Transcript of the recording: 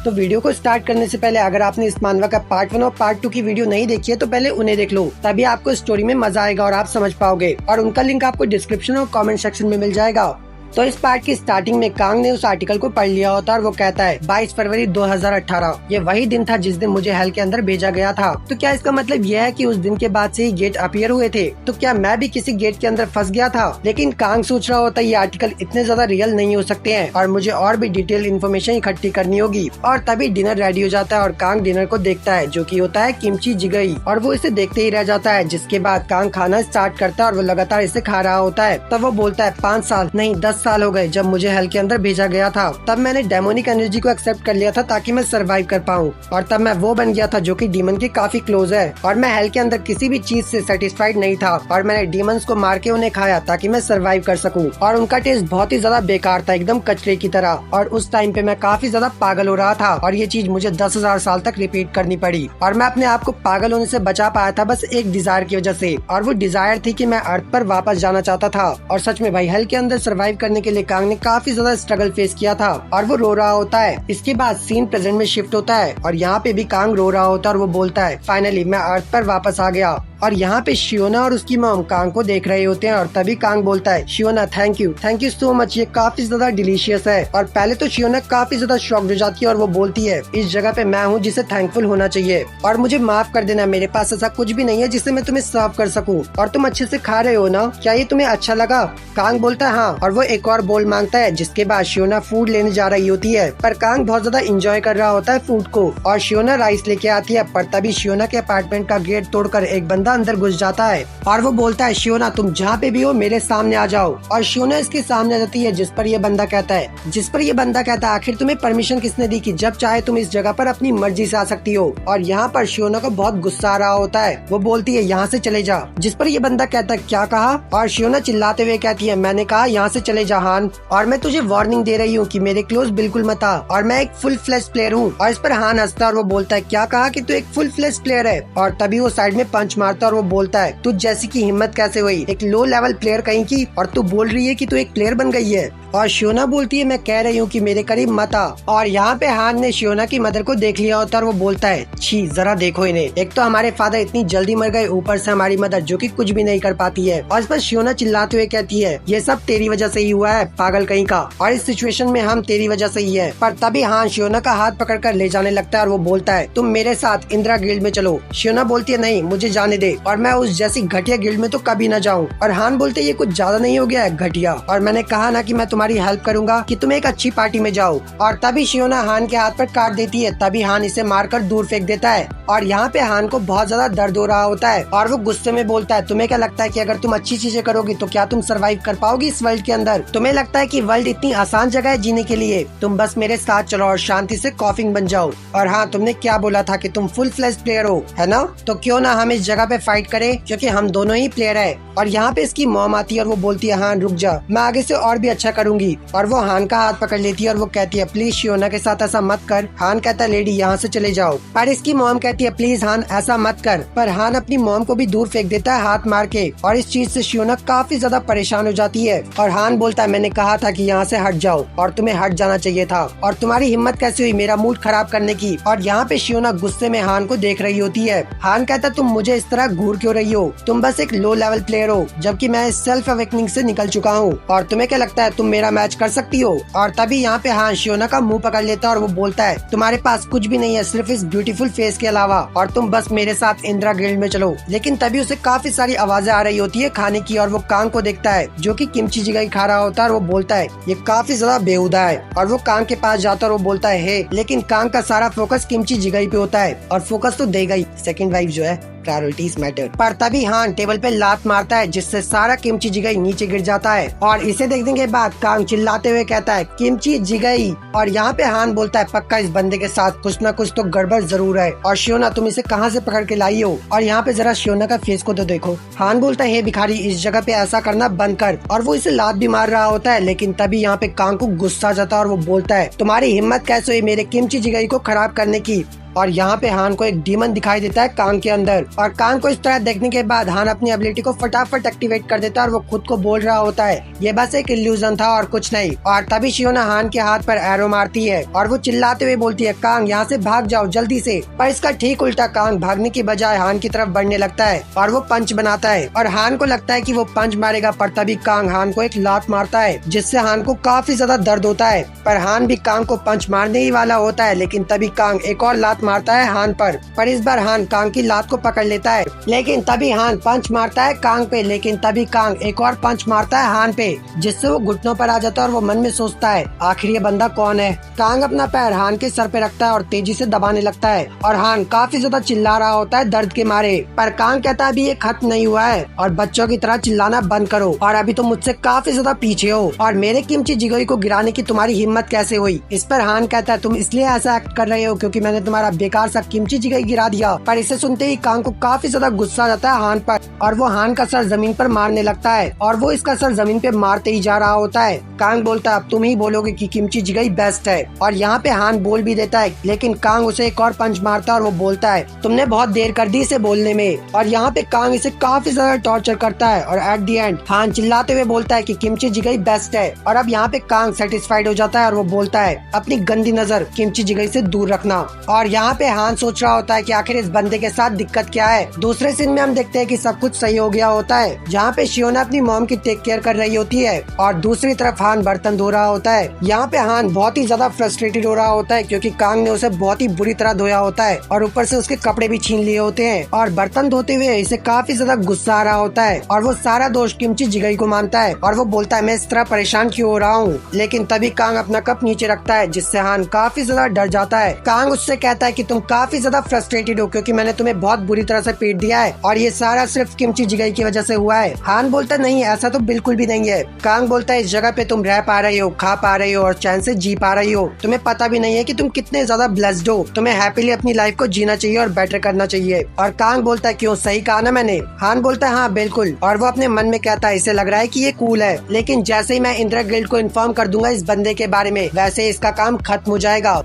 तो वीडियो को स्टार्ट करने से पहले अगर आपने इस मानवा का पार्ट 1 और पार्ट 2 की वीडियो नहीं देखी है तो पहले उन्हें देख लो, तभी आपको स्टोरी में मजा आएगा और आप समझ पाओगे। और उनका लिंक आपको डिस्क्रिप्शन और कमेंट सेक्शन में मिल जाएगा। तो इस पार्ट की स्टार्टिंग में कांग ने उस आर्टिकल को पढ़ लिया होता और वो कहता है 22 फरवरी 2018 ये वही दिन था जिस दिन मुझे हेल के अंदर भेजा गया था। तो क्या इसका मतलब यह है कि उस दिन के बाद से ही गेट अपीयर हुए थे? तो क्या मैं भी किसी गेट के अंदर फंस गया था? लेकिन कांग सोच रहा होता है ये आर्टिकल इतने ज्यादा रियल नहीं हो सकते हैं और मुझे और भी डिटेल इन्फॉर्मेशन इकट्ठी करनी होगी। और तभी डिनर रेडी हो जाता है और कांग डिनर को देखता है जो की होता है किमची जिगई, और वो इसे देखते ही रह जाता है। जिसके बाद कांग खाना स्टार्ट करता है और वो लगातार इसे खा रहा होता है। तब वो बोलता है 5 साल नहीं 10 साल हो गए जब मुझे हेल के अंदर भेजा गया था। तब मैंने डेमोनिक एनर्जी को एक्सेप्ट कर लिया था ताकि मैं सरवाइव कर पाऊँ, और तब मैं वो बन गया था जो कि डीमन के काफी क्लोज है। और मैं हेल के अंदर किसी भी चीज से सेटिस्फाइड नहीं था और मैंने डीमंस को मार के उन्हें खाया ताकि मैं सरवाइव कर सकूं। और उनका टेस्ट बहुत ही ज्यादा बेकार था, एकदम कचरे की तरह। और उस टाइम पे मैं काफी ज्यादा पागल हो रहा था और ये चीज मुझे 10,000 साल तक रिपीट करनी पड़ी। और मैं अपने आप को पागल होने से बचा पाया था बस एक डिजायर की वजह से, और वो डिजायर थी कि मैं अर्थ पर वापस जाना चाहता था। और सच में भाई हेल के अंदर सरवाइव करने के लिए कांग ने काफी ज्यादा स्ट्रगल फेस किया था और वो रो रहा होता है। इसके बाद सीन प्रेजेंट में शिफ्ट होता है और यहाँ पे भी कांग रो रहा होता है और वो बोलता है फाइनली मैं अर्थ पर वापस आ गया। और यहाँ पे शियोना और उसकी मॉम कांग को देख रहे होते हैं और तभी कांग बोलता है शियोना थैंक यू सो मच, ये काफी ज्यादा डिलीशियस है। और पहले तो शियोना काफी ज्यादा शॉक्ड हो जाती है और वो बोलती है इस जगह पे मैं हूँ जिसे थैंकफुल होना चाहिए और मुझे माफ कर देना, मेरे पास ऐसा कुछ भी नहीं है जिससे मैं तुम्हें सर्व कर सकूँ। और तुम अच्छे से खा रहे हो ना, क्या ये तुम्हें अच्छा लगा? कांग बोलता है हाँ, और वो एक और बोल मांगता है। जिसके बाद शियोना फूड लेने जा रही होती है पर कांग बहुत ज्यादा इंजॉय कर रहा होता है फूड को, और शियोना राइस लेके आती है। पर तभी शियोना के अपार्टमेंट का गेट तोड़कर एक बंदा अंदर घुस जाता है और वो बोलता है शियोना तुम जहाँ पे भी हो मेरे सामने आ जाओ। और शियोना इसके सामने आ जाती है जिस पर ये बंदा कहता है आखिर तुम्हें परमिशन किसने दी कि जब चाहे तुम इस जगह पर अपनी मर्जी से आ सकती हो। और यहाँ पर शियोना को बहुत गुस्सा आ रहा होता है, वो बोलती है यहाँ से चले जा। जिस पर ये बंदा कहता है क्या कहा? और शियोना चिल्लाते हुए कहती है मैंने कहा यहाँ से चले जा हान, और मैं तुझे वार्निंग दे रही हूँ कि मेरे क्लोज बिल्कुल मत आ, और मैं एक फुल फ्लैश प्लेयर हूँ। और इस पर हान हंसता है और वो बोलता है क्या कहा कि तू एक फुल फ्लैश प्लेयर है? और तभी वो साइड में पंच मारता है और वो बोलता है तू जैसी की हिम्मत कैसे हुई, एक लो लेवल प्लेयर कहीं की, और तू बोल रही है कि तू एक प्लेयर बन गई है। और शियोना बोलती है मैं कह रही हूँ कि मेरे करीब मत आ। और यहाँ पे हान ने शियोना की मदर को देख लिया होता है और वो बोलता है छी जरा देखो इन्हें, एक तो हमारे फादर इतनी जल्दी मर गए, ऊपर से हमारी मदर जो कि कुछ भी नहीं कर पाती है। और इस पर शियोना चिल्लाते हुए कहती है ये सब तेरी वजह से ही हुआ है पागल कहीं का, और इस सिचुएशन में हम तेरी वजह से ही है। पर तभी हान शियोना का हाथ पकड़ कर ले जाने लगता है और वो बोलता है तुम मेरे साथ इंदिरा गिल्ड में चलो। शियोना बोलती है नहीं मुझे जाने दे, और मैं उस जैसी घटिया गिल्ड में तो कभी न जाऊँ। और हान बोलते ये कुछ ज्यादा नहीं हो गया है घटिया, और मैंने कहा ना कि मैं तुम्हारी हेल्प करूंगा कि तुम एक अच्छी पार्टी में जाओ। और तभी शियोना हान के हाथ पर काट देती है, तभी हान इसे मारकर दूर फेंक देता है। और यहाँ पे हान को बहुत ज्यादा दर्द हो रहा होता है और वो गुस्से में बोलता है तुम्हें क्या लगता है कि अगर तुम अच्छी चीजें करोगी तो क्या तुम सरवाइव कर पाओगी इस वर्ल्ड के अंदर? तुम्हें लगता है कि वर्ल्ड इतनी आसान जगह है जीने के लिए? तुम बस मेरे साथ चलो और शांति से कॉफिंग बन जाओ। और हाँ तुमने क्या बोला था कि तुम फुल फ्लैश प्लेयर हो है ना, तो क्यों ना हम इस जगह पे फाइट करें क्योंकि हम दोनों ही प्लेयर है। और यहाँ पे इसकी मॉम आती है और वो बोलती है हान रुक जा, मैं आगे से और भी अच्छा करूंगी। और वो हान का हाथ पकड़ लेती है और वो कहती है प्लीज शियोना के साथ ऐसा मत कर। हान कहता है लेडी यहाँ से चले जाओ, पर इसकी मॉम कहती है प्लीज हान ऐसा मत कर। पर हान अपनी मॉम को भी दूर फेंक देता है हाथ मार के, और इस चीज से शियोना काफी ज्यादा परेशान हो जाती है। और हान बोलता है मैंने कहा था कि यहाँ से हट जाओ और तुम्हें हट जाना चाहिए था, और तुम्हारी हिम्मत कैसे हुई मेरा मूड खराब करने की। और यहाँ पे शियोना गुस्से में हान को देख रही होती है। हान कहता तुम मुझे इस तरह घूर क्यों रही हो, तुम बस एक लो लेवल प्लेयर हो जबकि मैं सेल्फ अवेकनिंग से निकल चुका हूँ, और तुम्हें क्या लगता है तुम मेरा मैच कर सकती हो? और तभी यहाँ पे हान शियोना का मुंह पकड़ लेता है और वो बोलता है तुम्हारे पास कुछ भी नहीं है सिर्फ इस ब्यूटीफुल फेस के अलावा, और तुम बस मेरे साथ इंदिरा गिल्ड में चलो। लेकिन तभी उसे काफी सारी आवाजें आ रही होती है खाने की, और वो कांग को देखता है जो कि किमची जिगाई खा रहा होता है और वो बोलता है ये काफी ज्यादा बेहुदा है। और वो कांग के पास जाता है और वो बोलता है हे, लेकिन कांग का सारा फोकस किमची जिगाई पे होता है, और फोकस तो देगा ही, सेकंड वाइफ जो है प्रायोरिटीज मैटर। पर तभी हान टेबल पे लात मारता है जिससे सारा किमची जिगाई नीचे गिर जाता है, और इसे देखने के बाद कांग चिल्लाते हुए कहता है किमची जिगाई। और यहाँ पे हान बोलता है पक्का इस बंदे के साथ कुछ न कुछ तो गड़बड़ जरूर है, और शियोना तुम इसे कहाँ से पकड़ के लाई हो? और यहाँ पे जरा शियोना का फेस को तो देखो। हान बोलता है हे भिखारी इस जगह पे ऐसा करना बंद कर, और वो इसे लात भी मार रहा होता है। लेकिन तभी यहाँ पे कांग को गुस्सा आ जाता है और वो बोलता है तुम्हारी हिम्मत कैसे हुई मेरे किमची जिगाई को खराब करने की? और यहाँ पे हान को एक डीमन दिखाई देता है कांग के अंदर, और कांग को इस तरह देखने के बाद हान अपनी एबिलिटी को फटाफट एक्टिवेट कर देता है और वो खुद को बोल रहा होता है ये बस एक इल्यूजन था और कुछ नहीं। और तभी शियोना हान के हाथ पर एरो मारती है और वो चिल्लाते हुए बोलती है कांग यहाँ से भाग जाओ जल्दी से। पर इसका ठीक उल्टा कांग भागने की बजाय हान की तरफ बढ़ने लगता है और वो पंच बनाता है और हान को लगता है कि वो पंच मारेगा, पर तभी कांग हान को एक लात मारता है जिससे हान को काफी ज्यादा दर्द होता है। पर हान भी कांग को पंच मारने ही वाला होता है, लेकिन तभी कांग एक और लात मारता है हान पर इस बार हान कांग की लात को पकड़ लेता है। लेकिन तभी हान पंच मारता है कांग पे, लेकिन तभी कांग एक और पंच मारता है हान पे जिससे वो घुटनों पर आ जाता है और वो मन में सोचता है आखिर ये बंदा कौन है। कांग अपना पैर हान के सर पे रखता है और तेजी से दबाने लगता है और हान काफी ज्यादा चिल्ला रहा होता है दर्द के मारे। पर कांग कहता है अभी ये खत्म नहीं हुआ है और बच्चों की तरह चिल्लाना बंद करो और अभी तुम मुझसे काफी ज्यादा पीछे हो और मेरे किमची जिगोई को गिराने की तुम्हारी हिम्मत कैसे हुई। इस पर हान कहता है तुम इसलिए ऐसा एक्ट कर रहे हो क्योंकि मैंने तुम्हारा बेकार सा किमची जिगोई गिरा दिया। पर इसे सुनते ही कांग को काफी ज्यादा गुस्सा आ जाता है हान पर और वो हान का सर जमीन पर मारने लगता है और वो इसका सर जमीन पे मारते ही जा रहा होता है। कांग बोलता है अब तुम ही बोलोगे कि किमची जिगोई बेस्ट है और यहाँ पे हान बोल भी देता है, लेकिन कांग उसे एक और पंच मारता है और वो बोलता है तुमने बहुत देर कर दी इसे बोलने में। और यहाँ पे कांग इसे काफी ज्यादा टॉर्चर करता है और एट दी एंड हान चिल्लाते हुए बोलता है कि किमची जिगोई बेस्ट है। और अब यहाँ पे कांग सेटिस्फाइड हो जाता है और वो बोलता है अपनी गंदी नजर किमची जिगोई से दूर रखना। और यहाँ पे हान सोच रहा होता है कि आखिर इस बंदे के साथ दिक्कत क्या है। दूसरे सीन में हम देखते हैं कि सब कुछ सही हो गया होता है, जहाँ पे शियोना अपनी मॉम की टेक केयर कर रही होती है और दूसरी तरफ हान बर्तन धो रहा होता है। यहाँ पे हान बहुत ही ज्यादा फ्रस्ट्रेटेड हो रहा होता है क्योंकि कांग ने उसे बहुत ही बुरी तरह धोया होता है और ऊपर से उसके कपड़े भी छीन लिए होते हैं और बर्तन धोते हुए इसे काफी ज्यादा गुस्सा आ रहा होता है और वो सारा दोष किमची जिगोई को मानता है और वो बोलता है मैं इस तरह परेशान क्यों हो रहा हूँ। लेकिन तभी कांग अपना कप नीचे रखता है जिससे हान काफी ज्यादा डर जाता है। कांग उससे कहता है कि तुम काफी ज्यादा फ्रस्ट्रेटेड हो क्योंकि मैंने तुम्हें बहुत बुरी तरह से पीट दिया है और ये सारा सिर्फ किमची जिगोई की वजह से हुआ है। हान बोलता नहीं ऐसा तो बिल्कुल भी नहीं है। कांग बोलता है इस जगह पे तुम रह पा रही हो, खा पा रही हो और चैन से जी पा रही हो, तुम्हें पता भी नहीं है कि तुम कितने ज्यादा ब्लेस्ड हो, तुम्हें हैप्पीली अपनी लाइफ को जीना चाहिए और बेटर करना चाहिए। और कांग बोलता है क्यों सही कहा ना मैंने। हान बोलता है हाँ बिल्कुल, और वो अपने मन में कहता है इसे लग रहा है कि ये कूल है, लेकिन जैसे ही मैं इंद्र गिल्ड को इन्फॉर्म कर दूंगा इस बंदे के बारे में वैसे इसका काम खत्म हो जाएगा।